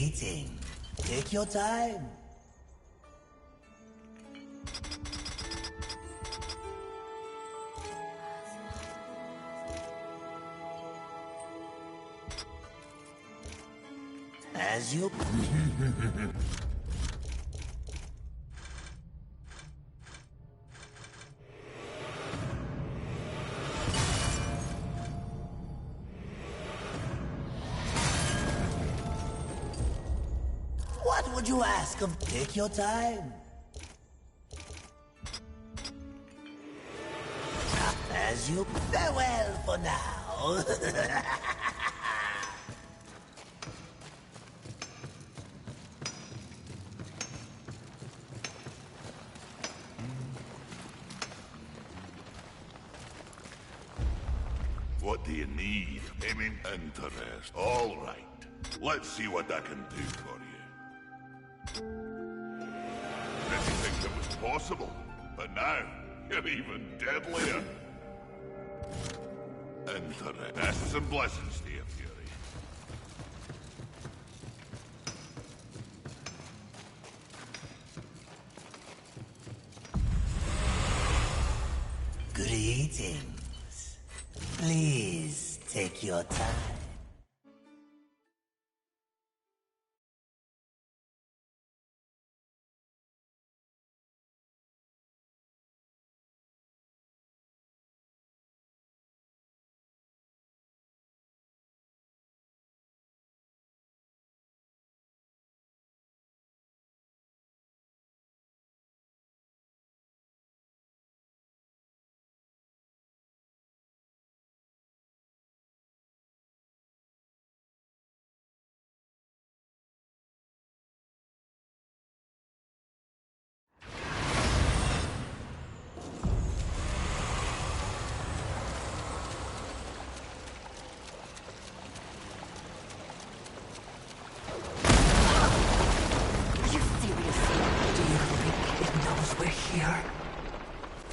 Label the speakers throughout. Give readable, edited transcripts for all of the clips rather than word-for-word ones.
Speaker 1: eating. Take your time. As you... What would you ask of? Take your time. As you... Farewell for now.
Speaker 2: What do you need? Aiming interest. All right. Let's see what I can do for you. Didn't think it was possible, but now you're even deadlier. Interests and blessings to you, Fury.
Speaker 1: Greetings. Please take your time.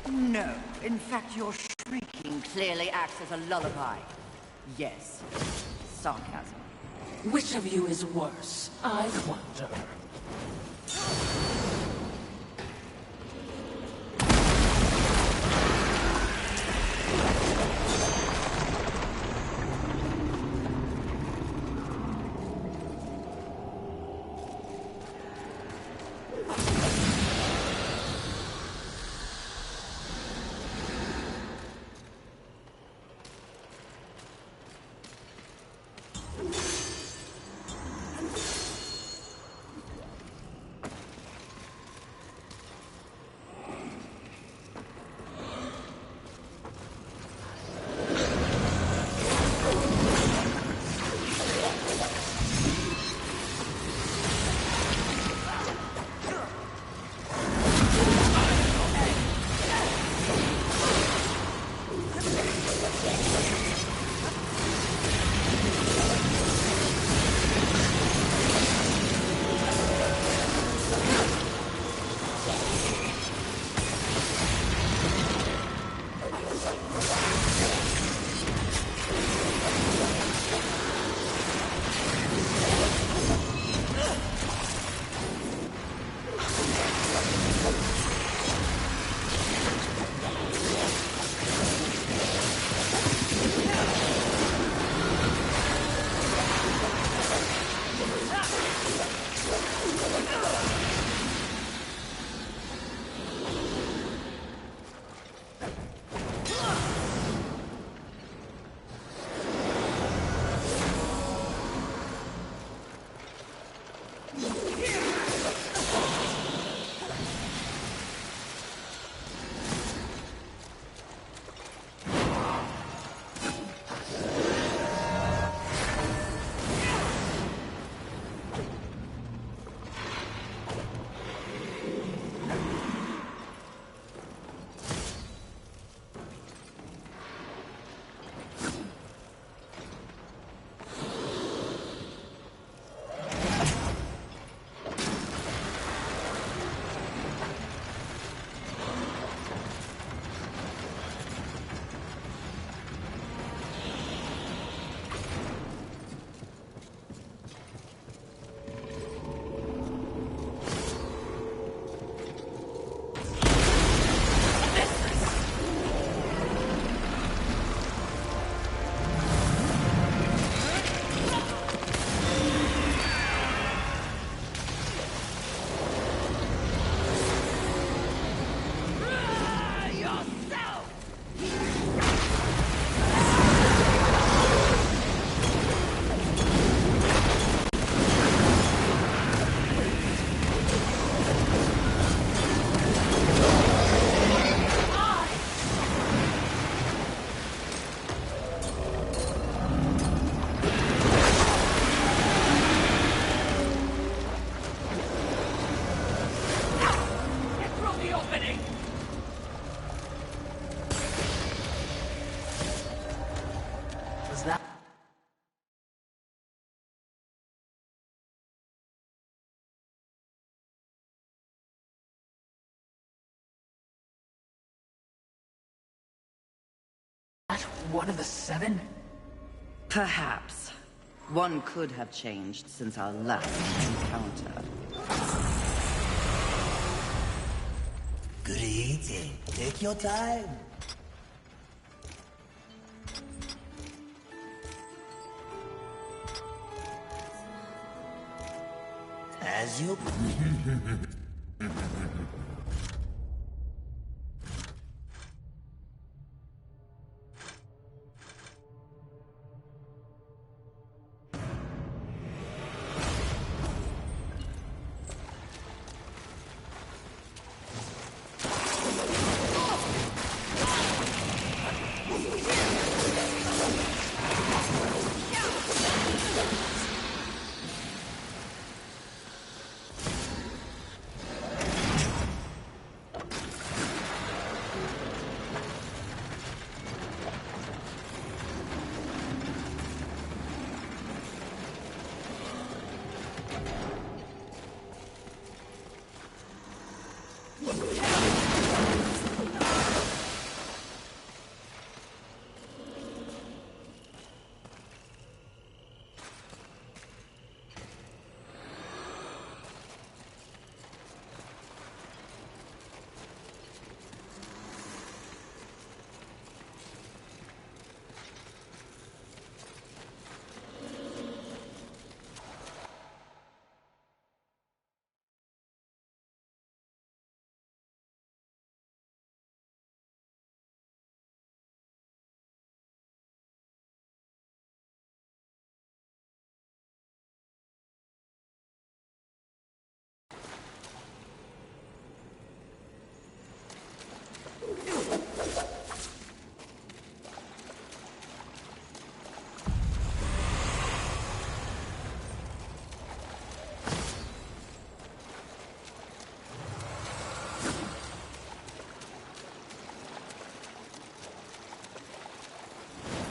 Speaker 3: No. In fact, your shrieking clearly acts as a lullaby. Yes. Sarcasm.
Speaker 4: Which of you is worse, I wonder? that one of the 7?
Speaker 3: Perhaps. One could have changed since our last encounter.
Speaker 1: Good eating. Take your time. As you...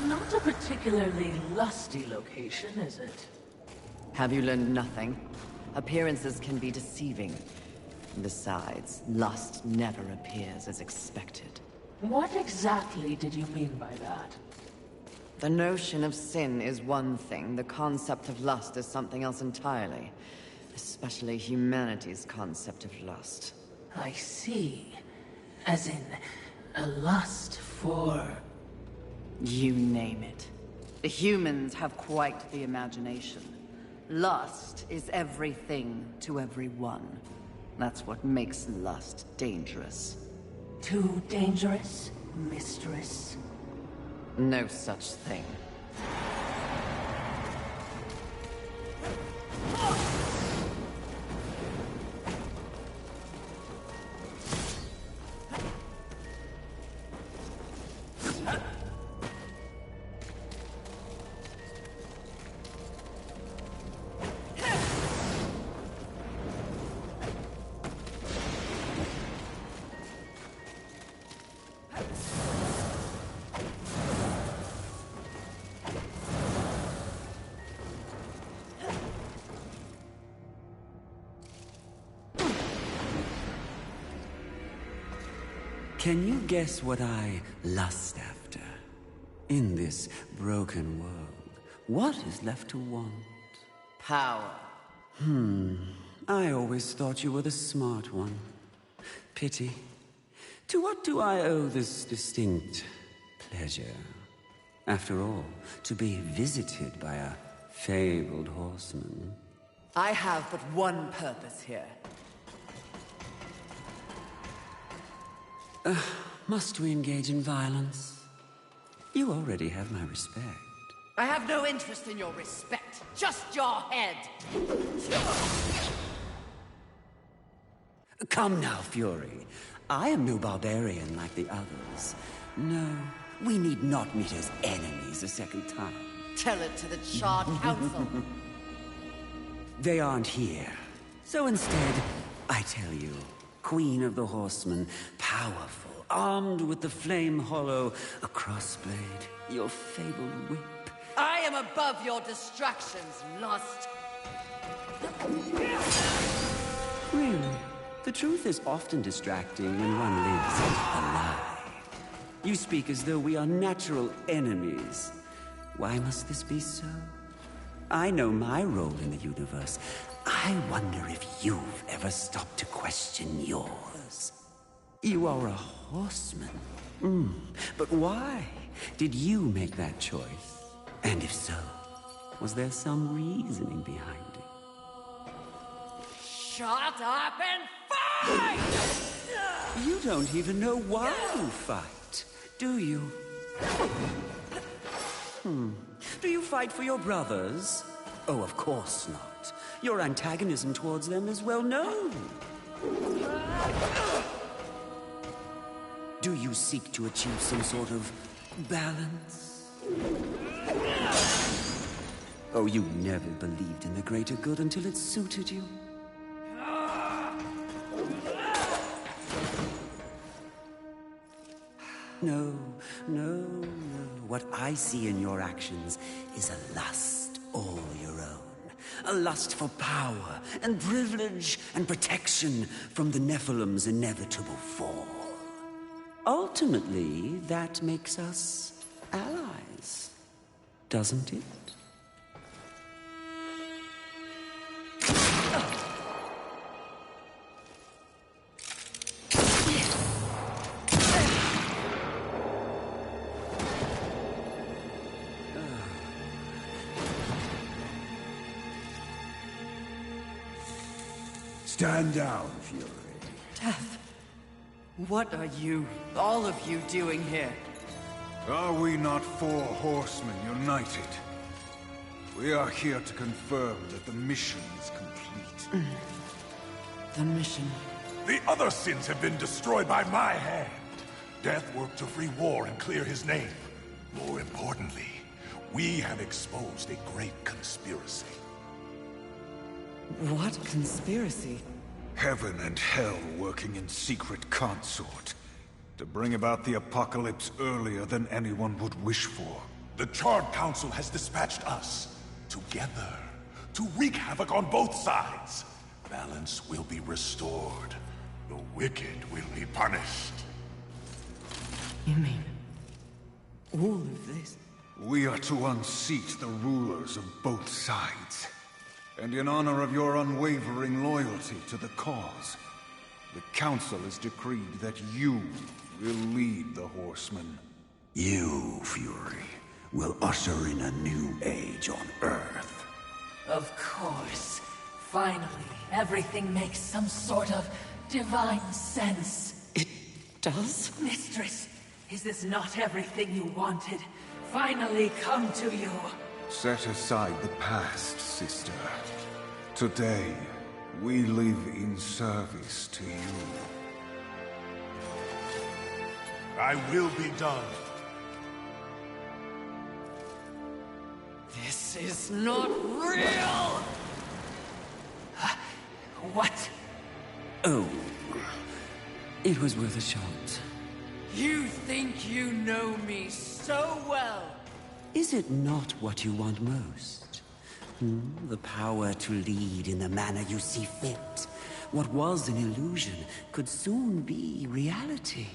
Speaker 4: Not a particularly lusty location, is it?
Speaker 3: Have you learned nothing? Appearances can be deceiving. Besides, lust never appears as expected.
Speaker 4: What exactly did you mean by that?
Speaker 3: The notion of sin is one thing, the concept of lust is something else entirely. Especially humanity's concept of lust.
Speaker 4: I see. As in, a lust for...
Speaker 3: You name it. The humans have quite the imagination. Lust is everything to everyone. That's what makes lust dangerous.
Speaker 4: Too dangerous, mistress?
Speaker 3: No such thing.
Speaker 5: Can you guess what I lust after? In this broken world, what is left to want?
Speaker 3: Power.
Speaker 5: I always thought you were the smart one. Pity. To what do I owe this distinct pleasure? After all, to be visited by a fabled horseman.
Speaker 3: I have but one purpose here.
Speaker 5: Must we engage in violence? You already have my respect.
Speaker 3: I have no interest in your respect, just your head.
Speaker 5: Come now, Fury. I am no barbarian like the others. No, we need not meet as enemies a second time.
Speaker 3: Tell it to the Charred Council.
Speaker 5: They aren't here. So instead, I tell you, Queen of the Horsemen, powerful, armed with the flame hollow, a crossblade, your fabled whip.
Speaker 3: I am above your distractions, lust.
Speaker 5: Really? The truth is often distracting when one lives a lie. You speak as though we are natural enemies. Why must this be so? I know my role in the universe. I wonder if you've ever stopped to question yours. You are a horseman. But why did you make that choice? And if so, was there some reasoning behind it?
Speaker 3: Shut up and fight!
Speaker 5: You don't even know why you fight, do you? Do you fight for your brothers? Oh, of course not. Your antagonism towards them is well known. Do you seek to achieve some sort of balance? Oh, you never believed in the greater good until it suited you. No. What I see in your actions is a lust all your own. A lust for power and privilege and protection from the Nephilim's inevitable fall. Ultimately, that makes us allies, doesn't it?
Speaker 6: Stand down, Fury.
Speaker 3: Death. What are you, all of you, doing here?
Speaker 6: Are we not four horsemen united? We are here to confirm that the mission is complete.
Speaker 3: The mission.
Speaker 2: The other sins have been destroyed by my hand. Death worked to free War and clear his name. More importantly, we have exposed a great conspiracy.
Speaker 3: What conspiracy?
Speaker 6: Heaven and hell working in secret consort to bring about the apocalypse earlier than anyone would wish for.
Speaker 2: The Charred Council has dispatched us together to wreak havoc on both sides. Balance will be restored. The wicked will be punished.
Speaker 3: You mean all of this?
Speaker 6: We are to unseat the rulers of both sides. And in honor of your unwavering loyalty to the cause, the Council has decreed that you will lead the Horsemen.
Speaker 1: You, Fury, will usher in a new age on Earth.
Speaker 4: Of course. Finally, everything makes some sort of divine sense.
Speaker 3: It does?
Speaker 4: Mistress, is this not everything you wanted? Finally come to you.
Speaker 6: Set aside the past, sister. Today, we live in service to you.
Speaker 2: I will be done.
Speaker 3: This is not real!
Speaker 4: What?
Speaker 5: Oh, it was worth a shot.
Speaker 3: You think you know me so well!
Speaker 5: Is it not what you want most? The power to lead in the manner you see fit. What was an illusion could soon be reality.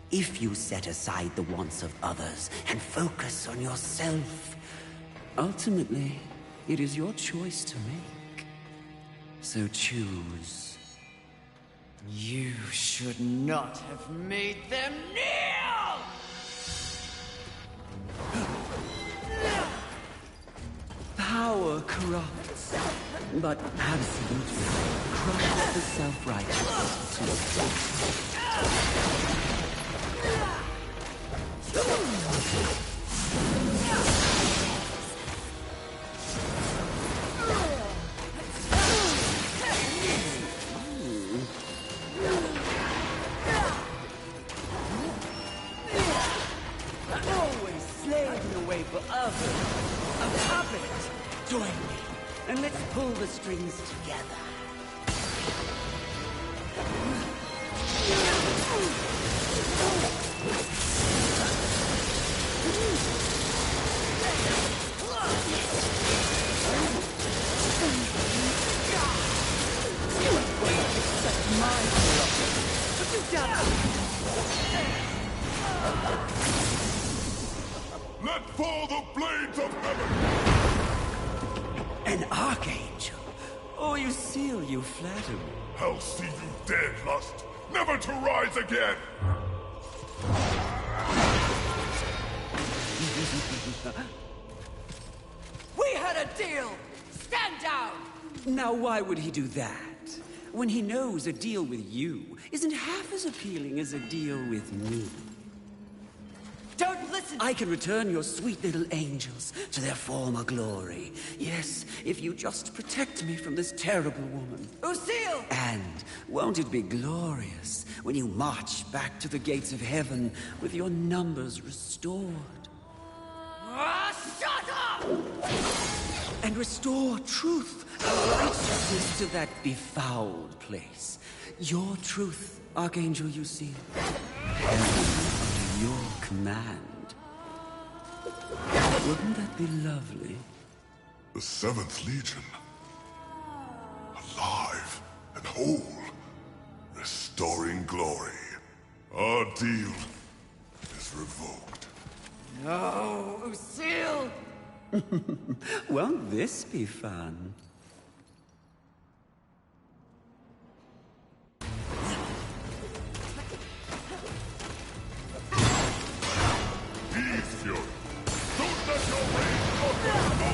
Speaker 5: If you set aside the wants of others and focus on yourself, ultimately, it is your choice to make. So choose.
Speaker 3: You should not have made them kneel!
Speaker 5: Power corrupts, but absolutely crushes the self-righteous too.
Speaker 3: Always slaving away for others. A puppet. Join me, and let's pull the strings together. But you got
Speaker 5: Archangel! Oh, you seal, you flatter me.
Speaker 2: I'll see you dead, Lust, never to rise again!
Speaker 4: We had a deal! Stand down!
Speaker 5: Now why would he do that? When he knows a deal with you isn't half as appealing as a deal with me.
Speaker 4: Don't listen!
Speaker 5: I can return your sweet little angels to their former glory. Yes, if you just protect me from this terrible woman.
Speaker 4: Lucille!
Speaker 5: And won't it be glorious when you march back to the gates of heaven with your numbers restored?
Speaker 4: Shut up!
Speaker 5: And restore truth and righteousness to that befouled place. Your truth, Archangel, you see. Heaven under your command. Wouldn't that be lovely?
Speaker 2: The 7th Legion. Alive and whole. Restoring glory. Our deal is revoked.
Speaker 4: No, Lucille!
Speaker 5: Won't this be fun?
Speaker 2: Peace, Fury. Don't let your rage go out.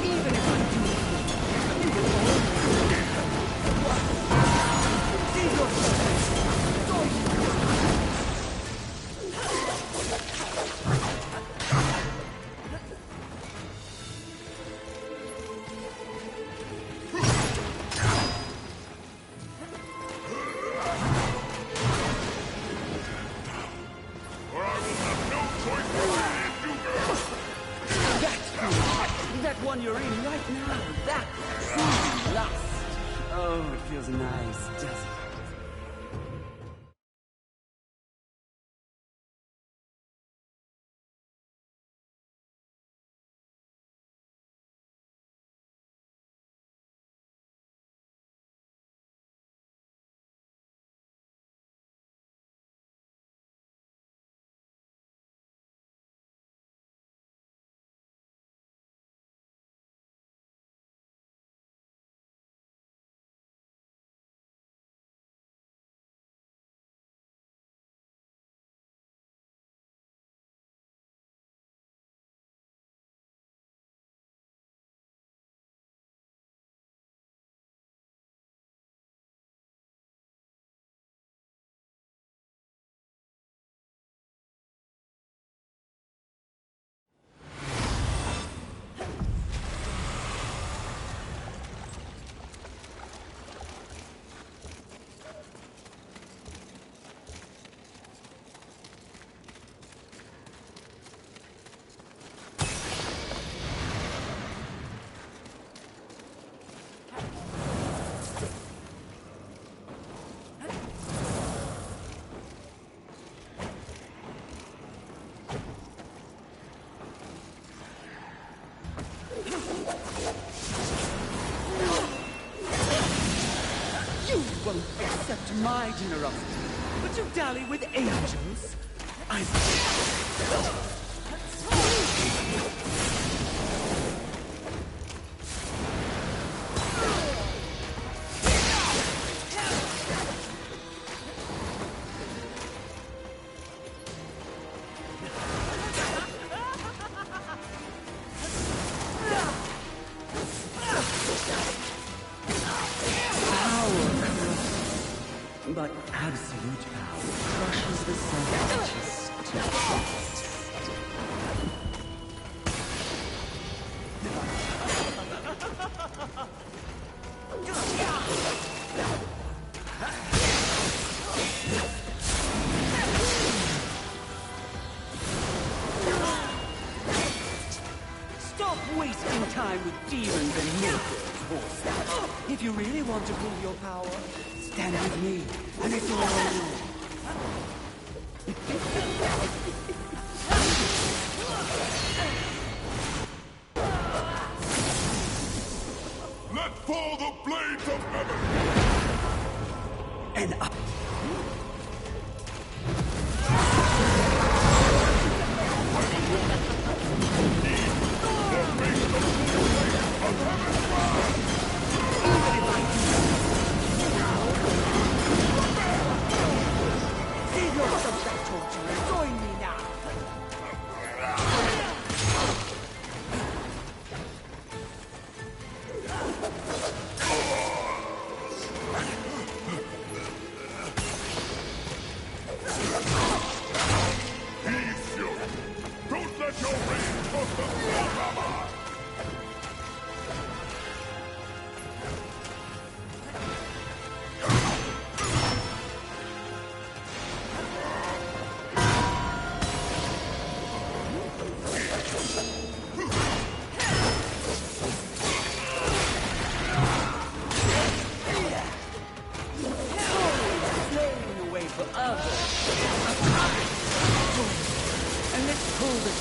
Speaker 3: Even if I do,
Speaker 2: Or I will have no choice but to end you.
Speaker 5: That's good. That one you're in right now. That true lust. Oh, it feels nice, doesn't it? Won't accept my generosity, but you dally with angels? But absolute power crushes the self-righteous to dust. Stop wasting time with demons and miracles. If you really want to prove your power, stand with me, and it's all yours.
Speaker 2: Let fall the blades of heaven!
Speaker 5: And up.
Speaker 2: Need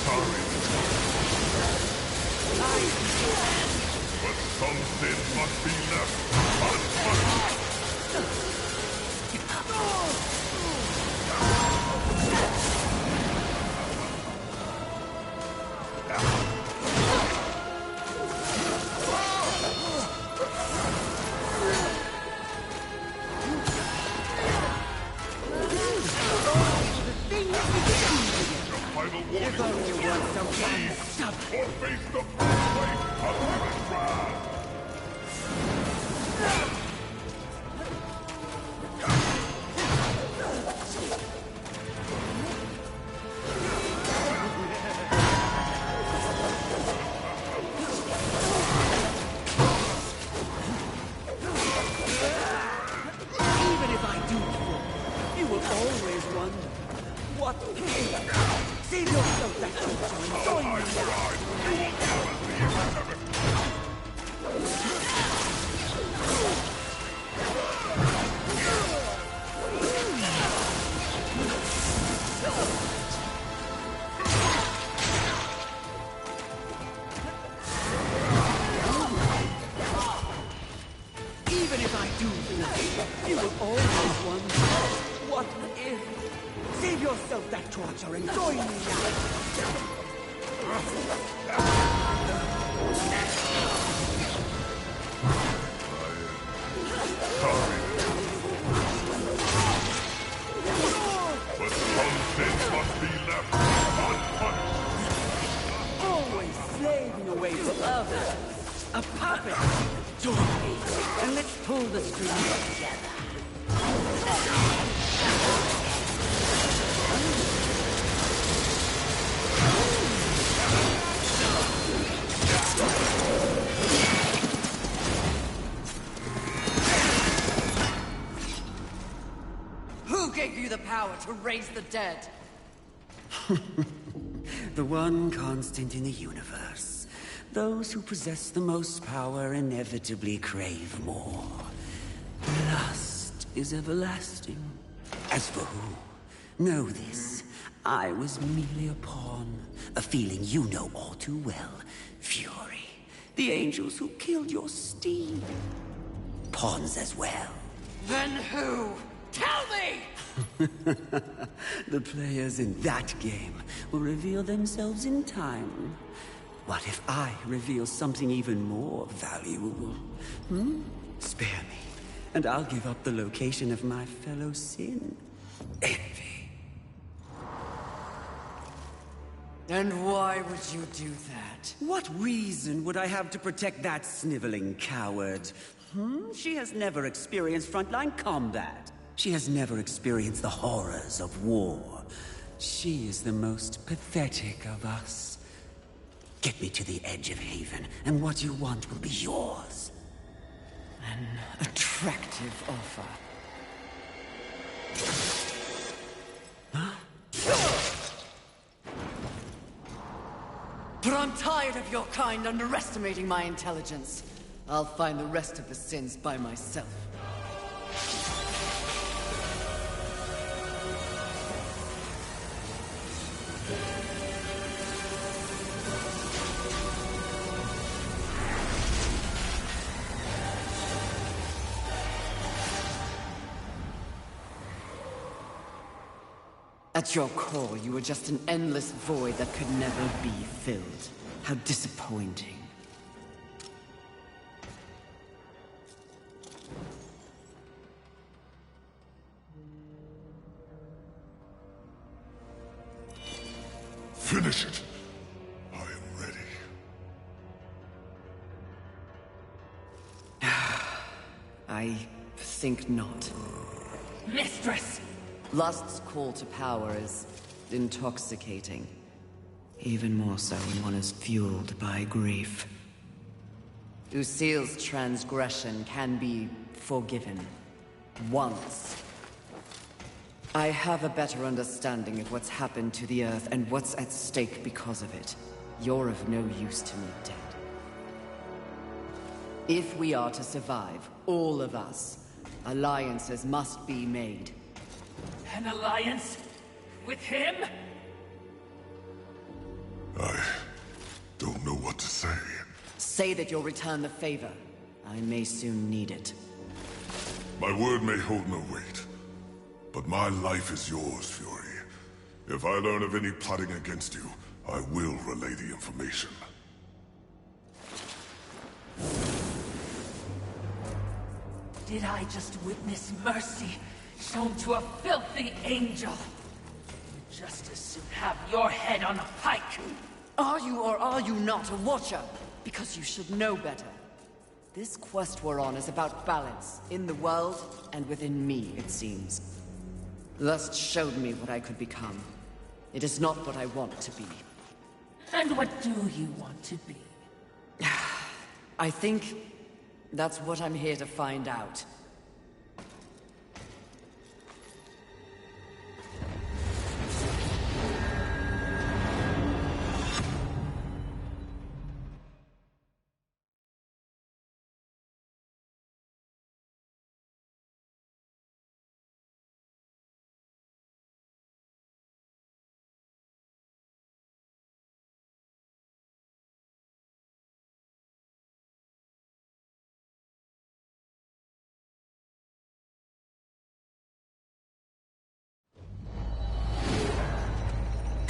Speaker 2: sorry. But some sins must be left unpunished.
Speaker 5: If only you weren't so messed up.
Speaker 2: Or face the full weight of human wrath.
Speaker 5: Even if I do fall, you will always wonder, what if? Save yourself that torture and join me now. Even if I do fly, you will always wonder, what if? Save yourself that torture and join me now.
Speaker 2: Sorry. But some sins must be left unpunished.
Speaker 5: Always slaving away for others. A puppet. Join me, and let's pull the strings together.
Speaker 3: Who gave you the power to raise the dead?
Speaker 5: The one constant in the universe. Those who possess the most power inevitably crave more. Lust is everlasting. As for who, know this. I was merely a pawn. A feeling you know all too well. Fury. The angels who killed your steed. Pawns as well.
Speaker 3: Then who? Tell me!
Speaker 5: The players in that game will reveal themselves in time. What if I reveal something even more valuable? Spare me, and I'll give up the location of my fellow sin. Envy.
Speaker 3: And why would you do that?
Speaker 5: What reason would I have to protect that sniveling coward? She has never experienced frontline combat. She has never experienced the horrors of war. She is the most pathetic of us. Get me to the edge of Haven, and what you want will be yours.
Speaker 3: An attractive offer. But I'm tired of your kind underestimating my intelligence. I'll find the rest of the sins by myself. At your core, you were just an endless void that could never be filled. How disappointing.
Speaker 2: Finish it. I am ready.
Speaker 3: I think not.
Speaker 4: Mistress!
Speaker 3: Lust's call to power is intoxicating. Even more so when one is fueled by grief. Lucille's transgression can be forgiven. Once. I have a better understanding of what's happened to the Earth and what's at stake because of it. You're of no use to me, dead. If we are to survive, all of us, alliances must be made.
Speaker 4: An alliance? With him?
Speaker 3: Say that you'll return the favor. I may soon need it.
Speaker 2: My word may hold no weight, but my life is yours, Fury. If I learn of any plotting against you, I will relay the information.
Speaker 4: Did I just witness mercy shown to a filthy angel? You'd just as soon have your head on a pike.
Speaker 3: Are you or are you not a Watcher? Because you should know better. This quest we're on is about balance, in the world and within me, it seems. Lust showed me what I could become. It is not what I want to be.
Speaker 4: And what do you want to be?
Speaker 3: I think that's what I'm here to find out.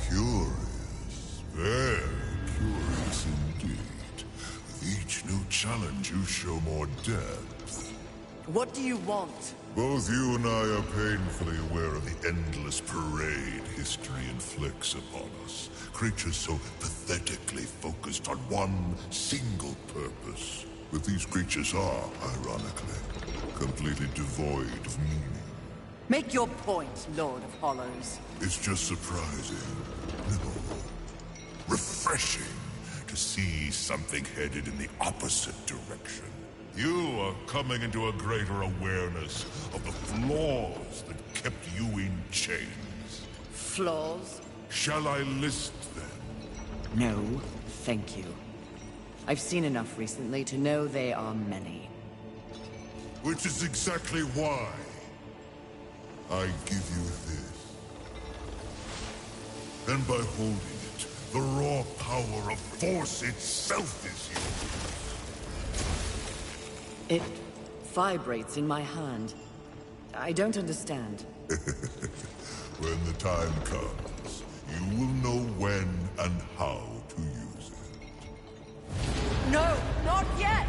Speaker 2: Curious. Very curious indeed. With each new challenge, you show more depth.
Speaker 3: What do you want?
Speaker 2: Both you and I are painfully aware of the endless parade history inflicts upon us. Creatures so pathetically focused on one single purpose. But these creatures are, ironically, completely devoid of meaning.
Speaker 3: Make your point, Lord of Hollows.
Speaker 2: It's just surprising, no, refreshing to see something headed in the opposite direction. You are coming into a greater awareness of the flaws that kept you in chains.
Speaker 3: Flaws?
Speaker 2: Shall I list them?
Speaker 3: No, thank you. I've seen enough recently to know they are many.
Speaker 2: Which is exactly why I give you this. And by holding it, the raw power of Force itself is yours.
Speaker 3: It vibrates in my hand. I don't understand.
Speaker 2: When the time comes, you will know when and how to use it.
Speaker 3: No, not yet!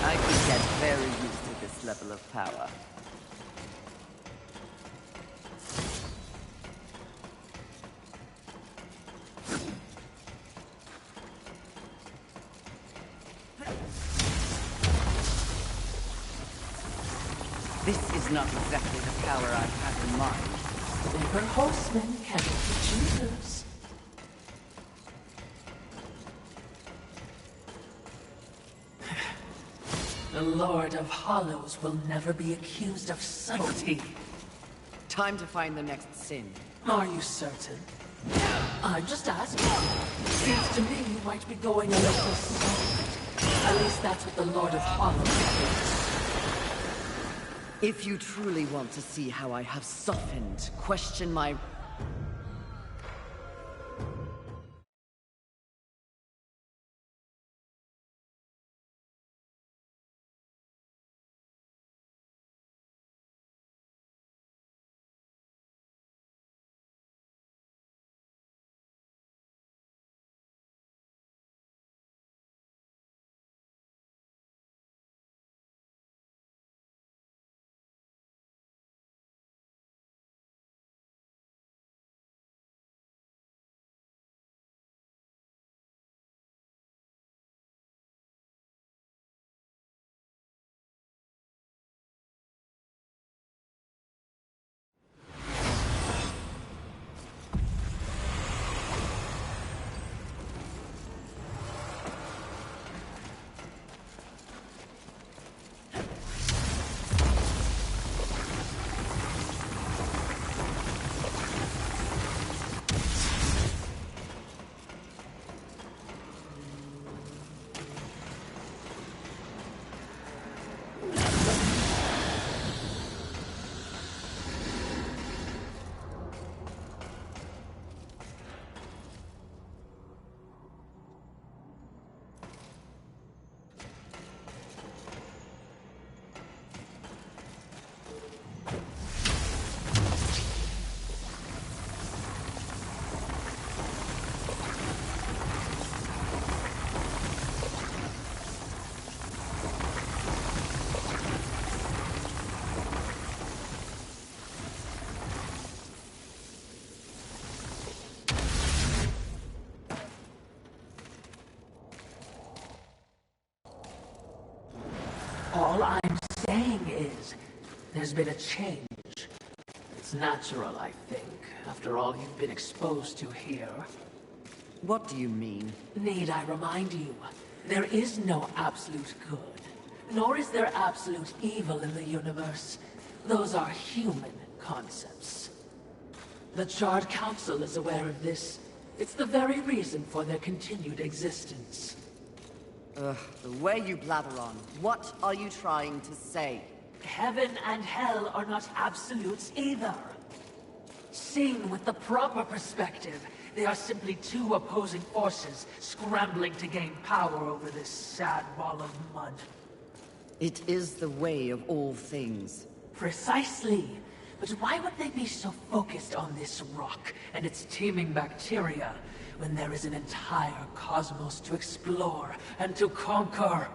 Speaker 3: I could get very used to this level of power. This is not exactly the power I have in mind.
Speaker 4: Clever horsemen can be choosers. The Lord of Hollows will never be accused of subtlety.
Speaker 3: Time to find the next sin.
Speaker 4: Are you certain? I'm just asking. Seems to me you might be going a little soft. At least that's what the Lord of Hollows thinks.
Speaker 3: If you truly want to see how I have softened, question my
Speaker 4: There's been a change. It's natural, I think, after all you've been exposed to here.
Speaker 3: What do you mean?
Speaker 4: Need I remind you, there is no absolute good, nor is there absolute evil in the universe. Those are human concepts. The Charred Council is aware of this. It's the very reason for their continued existence.
Speaker 3: The way you blather on. What are you trying to say?
Speaker 4: Heaven and hell are not absolutes either. Seen with the proper perspective, they are simply two opposing forces scrambling to gain power over this sad ball of mud.
Speaker 3: It is the way of all things.
Speaker 4: Precisely. But why would they be so focused on this rock and its teeming bacteria when there is an entire cosmos to explore and to conquer?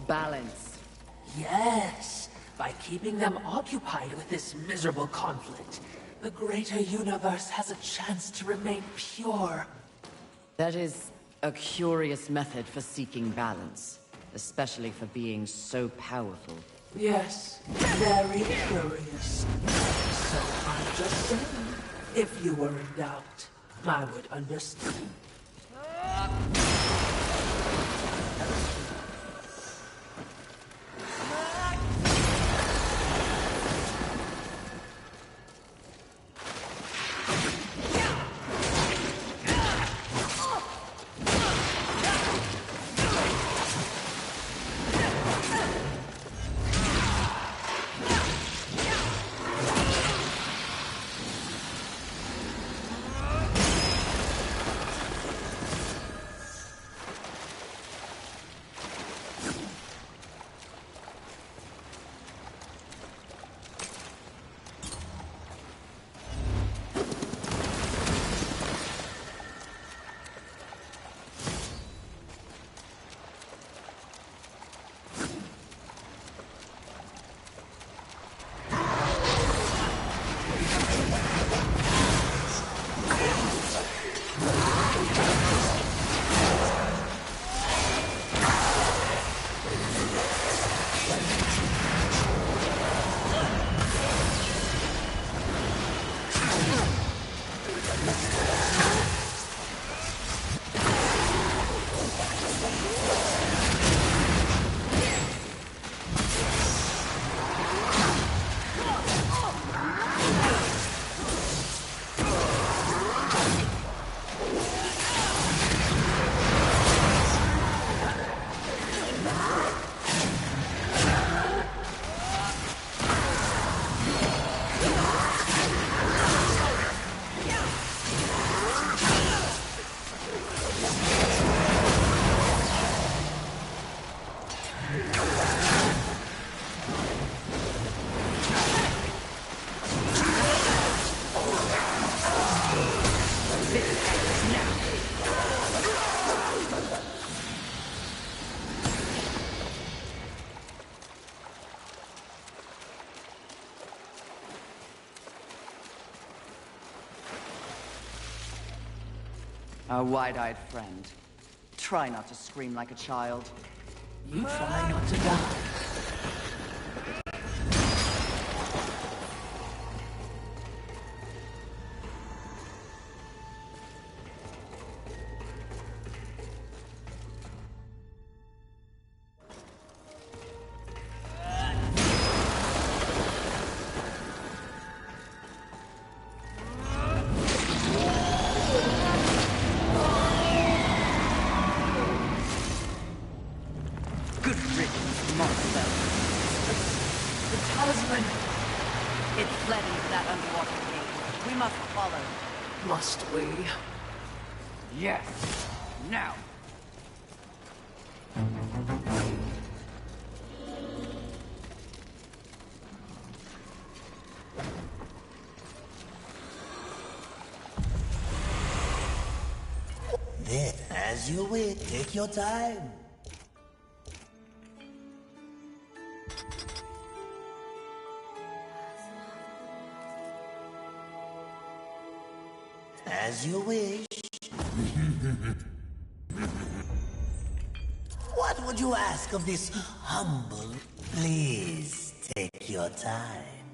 Speaker 3: Balance.
Speaker 4: Yes, by keeping them occupied with this miserable conflict, the greater universe has a chance to remain pure.
Speaker 3: That is a curious method for seeking balance, especially for beings so powerful.
Speaker 4: Yes, very curious. So I'm just saying, if you were in doubt, I would understand.
Speaker 3: Our wide-eyed friend. Try not to scream like a child.
Speaker 4: You try not to die.
Speaker 3: Good rich monster.
Speaker 4: The talisman.
Speaker 3: It fled into that underwater cave. We must follow.
Speaker 4: Must we?
Speaker 3: Yes. Now.
Speaker 7: There, as you wish. Take your time. As you wish. What would you ask of this humble? Please take your time.